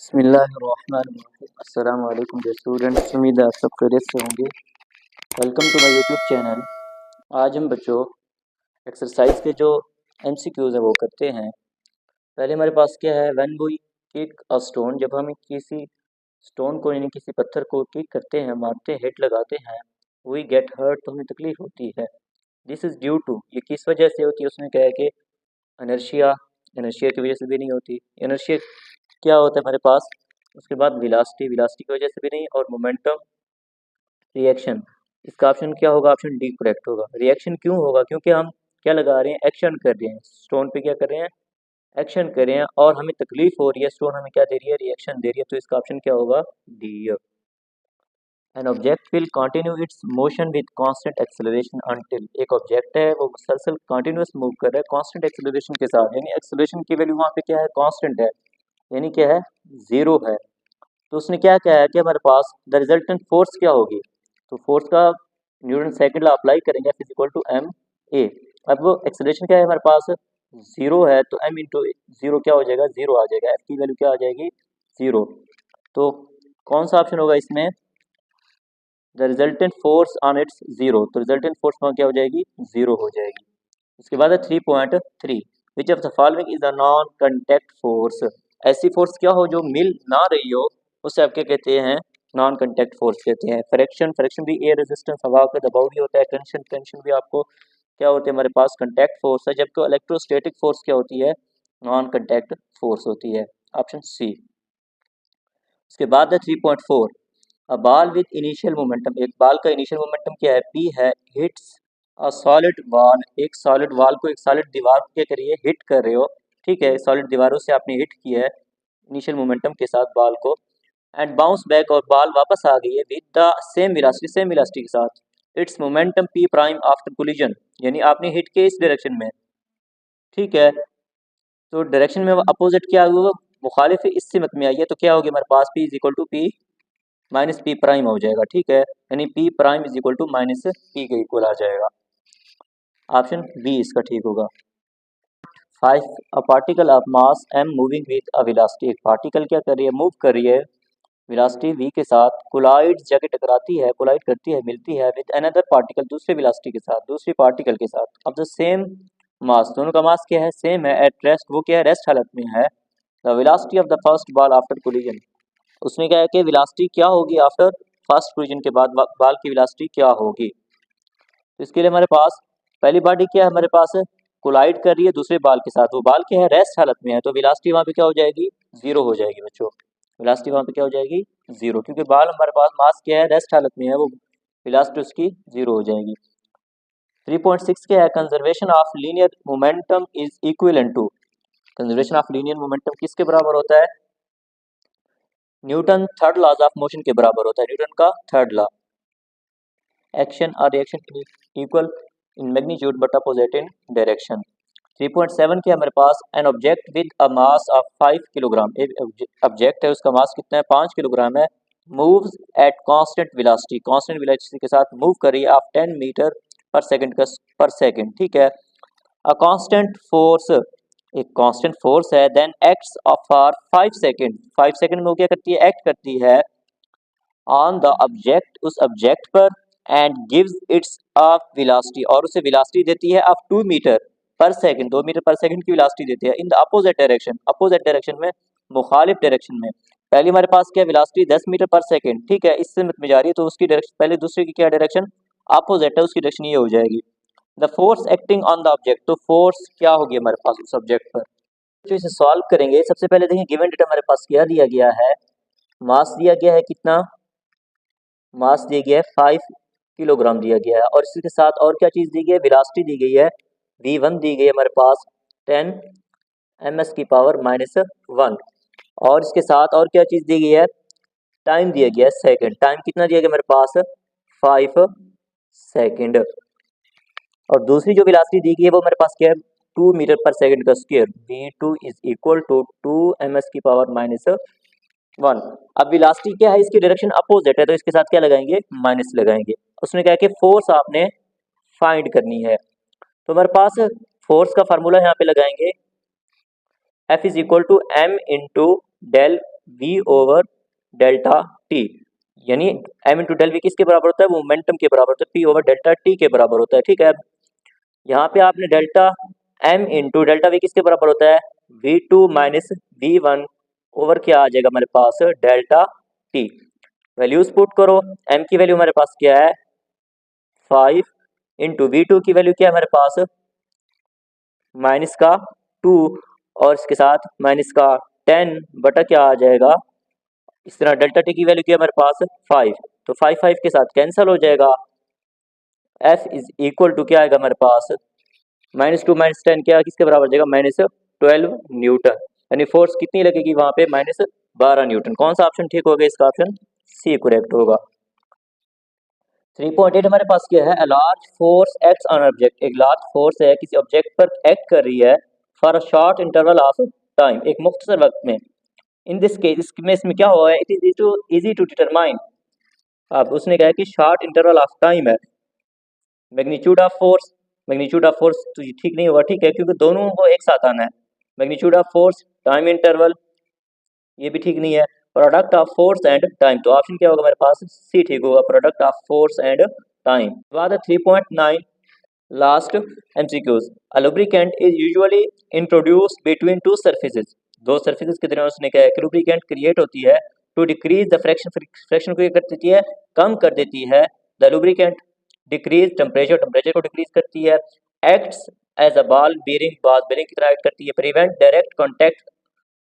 बिस्मिल्लाहिर्रहमानिर्रहीम। अस्सलाम वालेकुम डियर स्टूडेंट्स, उम्मीद है आप सब खैरियत से होंगे। Welcome to my YouTube channel. आज हम बच्चों एक्सरसाइज के जो एमसीक्यूज़ है वो करते हैं। पहले हमारे पास क्या है, when we kick a stone, जब हम किसी स्टोन को यानी किसी पत्थर को किक करते हैं, मारते हैं, हिट लगाते हैं, वी गेट हर्ट, तो हमें तकलीफ होती है। दिस इज़ ड्यू टू, ये किस वजह से होती है, उसने कहा है कि इनर्शिया, इनर्शिया की वजह से भी नहीं होती। इनर्शिया क्या होता है हमारे पास, उसके बाद विलासिटी, विलासिटी की वजह से भी नहीं, और मोमेंटम, रिएक्शन। इसका ऑप्शन क्या होगा, ऑप्शन डी करेक्ट होगा। रिएक्शन क्यों होगा, क्योंकि हम क्या लगा रहे हैं, एक्शन कर रहे हैं स्टोन पे, क्या कर रहे हैं, एक्शन कर रहे हैं, और हमें तकलीफ हो रही है, स्टोन हमें क्या दे रही है, रिएक्शन दे रही है, तो इसका ऑप्शन क्या होगा, D. An object will continue its motion with constant acceleration until, एक ऑब्जेक्ट है वो मुसलसल कंटिन्यूस मूव कर रहा है कांस्टेंट एक्सेलरेशन के साथ, यानी एक्सेलरेशन की वैल्यू वहाँ पे क्या है, कांस्टेंट है, यानी क्या है, जीरो है। तो उसने क्या कहा है कि हमारे पास द रिजल्टेंट फोर्स क्या होगी, तो फोर्स का न्यूटन सेकंड लॉ अप्लाई करेंगे, F is equal to m a. अब वो एक्सेलरेशन क्या है हमारे पास, जीरो है, तो m इंटू जीरो क्या हो जाएगा, जीरो आ जाएगा, F की वैल्यू क्या आ जाएगी, जीरो। तो कौन सा ऑप्शन होगा इसमें, the resultant force on it's zero, तो रिजल्टेंट फोर्स वहाँ क्या हो जाएगी, जीरो हो जाएगी। उसके बाद है 3.3, which of the following is a non contact force, ऐसी फोर्स क्या हो जो मिल ना रही हो, उससे आप क्या कहते हैं, नॉन कंटेक्ट फोर्स कहते हैं। फ्रिक्शन, फ्रिक्शन भी एयर रेजिस्टेंस, हवा का दबाव भी होता है। टेंशन, टेंशन भी आपको क्या होते हैं हमारे पास, कंटेक्ट फोर्स है, जबकि इलेक्ट्रोस्टैटिक फोर्स क्या होती है, नॉन कंटेक्ट फोर्स होती है, ऑप्शन सी। उसके बाद है 3.4, a ball with initial momentum, एक बॉल का इनिशियल मोमेंटम क्या है, पी है, हिट्स अ सॉलिड वॉल, एक सॉलिड वॉल को, एक सॉलिड दीवार को क्या करिए, हिट कर रहे हो, ठीक है, सॉलिड दीवारों से आपने हिट किया है इनिशियल मोमेंटम के साथ बॉल को, एंड बाउंस बैक, और बॉल वापस आ गई है with the same velocity, same velocity के साथ, it's momentum P prime after collision, यानी आपने हिट किया इस डायरेक्शन में, ठीक है, तो डायरेक्शन में अपोजिट क्या हुआ, मुखालिफ इस सिमत में आई है, तो क्या होगी हमारे पास, P is equal to P minus P prime हो जाएगा, ठीक है, यानी P prime is equal to minus P के इक्वल आ जाएगा, ऑप्शन बी इसका ठीक होगा। 5, a particle of mass m moving with a velocity, एक पार्टिकल क्या कर रही है, मूव कर रही है वेलोसिटी v के साथ, कोलाइड जाके टकराती है, कोलाइड करती है, मिलती है विद अनदर पार्टिकल, दूसरे वेलोसिटी के साथ, दूसरी पार्टिकल के साथ, अब द सेम मास, दोनों का मास क्या है, सेम है, एट रेस्ट, वो क्या है, रेस्ट हालत में है, the velocity of the first ball after collision, उसमें क्या है कि वेलोसिटी क्या होगी आफ्टर फर्स्ट कोलिजन के बाद, बॉल की वेलोसिटी क्या होगी। तो इसके लिए हमारे पास पहली बॉडी क्या है, हमारे पास कोलाइड कर रही है दूसरे बाल के साथ, वो बाल क्या है, रेस्ट हालत में है, तो वेलोसिटी वहाँ पे क्या हो जाएगी, जीरो हो जाएगी बच्चों, वेलोसिटी वहाँ पे क्या हो जाएगी, जीरो, क्योंकि बाल हमारे पास मास क्या है, रेस्ट हालत में है, वो वेलोसिटी उसकी जीरो हो जाएगी। 3.6 क्या है, conservation of linear momentum is equivalent to, conservation of linear momentum किसके बराबर होता है, Newton third laws of motion के बराबर होता है, न्यूटन का थर्ड लॉ। एक्शन और reaction equal in magnitude but opposite in direction. 3.7 के हमारे पास, an object with a mass of 5 kilogram, एक ऑब्जेक्ट है उसका मास कितना है, 5 किलोग्राम है, moves at constant velocity, constant velocity के साथ मूव कर रही है ऑफ 10 मीटर पर सेकंड का पर सेकंड, ठीक है, अ कांस्टेंट फोर्स, एक कांस्टेंट फोर्स है, then acts for 5 second, 5 second में वो क्या करती है, एक्ट करती है ऑन द ऑब्जेक्ट, उस ऑब्जेक्ट पर, and gives its a velocity, और उसे वेलोसिटी देती है of 2 metre per second, 2 metre per second की वेलोसिटी देती है, in the opposite direction, opposite direction में, मुखालिफ डायरेक्शन में। पहले हमारे पास क्या वेलोसिटी 10 मीटर पर सेकंड, ठीक है, इससे में जा रही है, तो उसकी डायरेक्शन, पहले दूसरे की क्या डायरेक्शन, अपोजिट है, उसकी डायरेक्शन ये हो जाएगी। The force acting on the object, तो फोर्स क्या होगी हमारे पास उस ऑब्जेक्ट पर, तो इसे सॉल्व करेंगे। सबसे पहले देखिए गिवन डेटा हमारे पास क्या दिया गया है, मास दिया गया है कितना, मास दिया गया है 5 किलोग्राम दिया गया है, और इसके साथ और क्या चीज़ दी गई है, वेलोसिटी दी गई है, v1 दी गई है हमारे पास 10 ms की पावर -1, और इसके साथ और क्या चीज़ दी गई है, टाइम दिया गया है सेकंड, टाइम कितना दिया गया हमारे पास, 5 सेकंड, और दूसरी जो वेलोसिटी दी गई है वो हमारे पास क्या है, 2 मीटर पर सेकंड का square, v2 is equal to 2 ms की पावर -1। अब वेलोसिटी क्या है, इसकी डायरेक्शन अपोजिट है, तो इसके साथ क्या लगाएंगे, माइनस लगाएंगे। उसने कहा कि फोर्स आपने फाइंड करनी है, तो हमारे पास फोर्स का फार्मूला यहाँ पे लगाएंगे, F is equal to m into del v over delta t, यानी m इंटू डेल वी किसके बराबर होता है, वो मोमेंटम के बराबर होता है, p ओवर डेल्टा टी के बराबर होता है। ठीक है, यहाँ पे आपने delta m into delta we किसके बराबर होता है, v2 माइनस v1 ओवर क्या आ जाएगा हमारे पास डेल्टा टी। वैल्यूज पुट करो, m की वैल्यू हमारे पास क्या है 5 इंटू v2 की वैल्यू क्या है हमारे पास माइनस का 2 और इसके साथ माइनस का 10 बटा क्या आ जाएगा, इस तरह डेल्टा टी की वैल्यू क्या है हमारे पास 5, तो 5 के साथ कैंसिल हो जाएगा। F इज इक्वल टू क्या आएगा हमारे पास -2 -10 क्या किसके बराबर जाएगा -12 न्यूटन, यानी फोर्स कितनी लगेगी वहां पे -12 न्यूटन। कौन सा ऑप्शन ठीक होगा, इसका ऑप्शन सी करेक्ट होगा। 3.8 हमारे पास क्या है, large force acts on object, एक लार्ज फोर्स है किसी ऑब्जेक्ट पर एक्ट कर रही है for a short interval of time, एक मुख्तसर वक्त में। इन दिस केस इसमें क्या हुआ है, it is easy to determine, अब उसने कहा कि शॉर्ट इंटरवल ऑफ टाइम है। मैग्नीट्यूड ऑफ फोर्स तो ये ठीक नहीं होगा, ठीक है, क्योंकि दोनों को एक साथ आना है। Magnitude of force time interval ये भी ठीक नहीं है। Product of force and time, तो ऑप्शन क्या होगा हमारे पास सी ठीक होगा, product of force and time. बाद 3.9 last MCQs, a lubricant is usually introduced between two surfaces, दो सरफेसेस के दरमियान उसने कहा है कि लुब्रिकेंट क्रिएट होती है टू डिक्रीज द फ्रैक्शन को कर देती है, कम कर देती है। द लुब्रिकेंट डिक्रीज टेम्परेचर को डिक्रीज करती है। Acts as a ball bearing की तरह एक्ट करती है। Prevent direct contact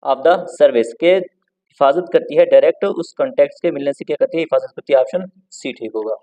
of the service के हिफाजत करती है, डायरेक्ट उस कॉन्टैक्ट के मिलने से क्या करती है, हिफाजत करती है। ऑप्शन सी ठीक होगा।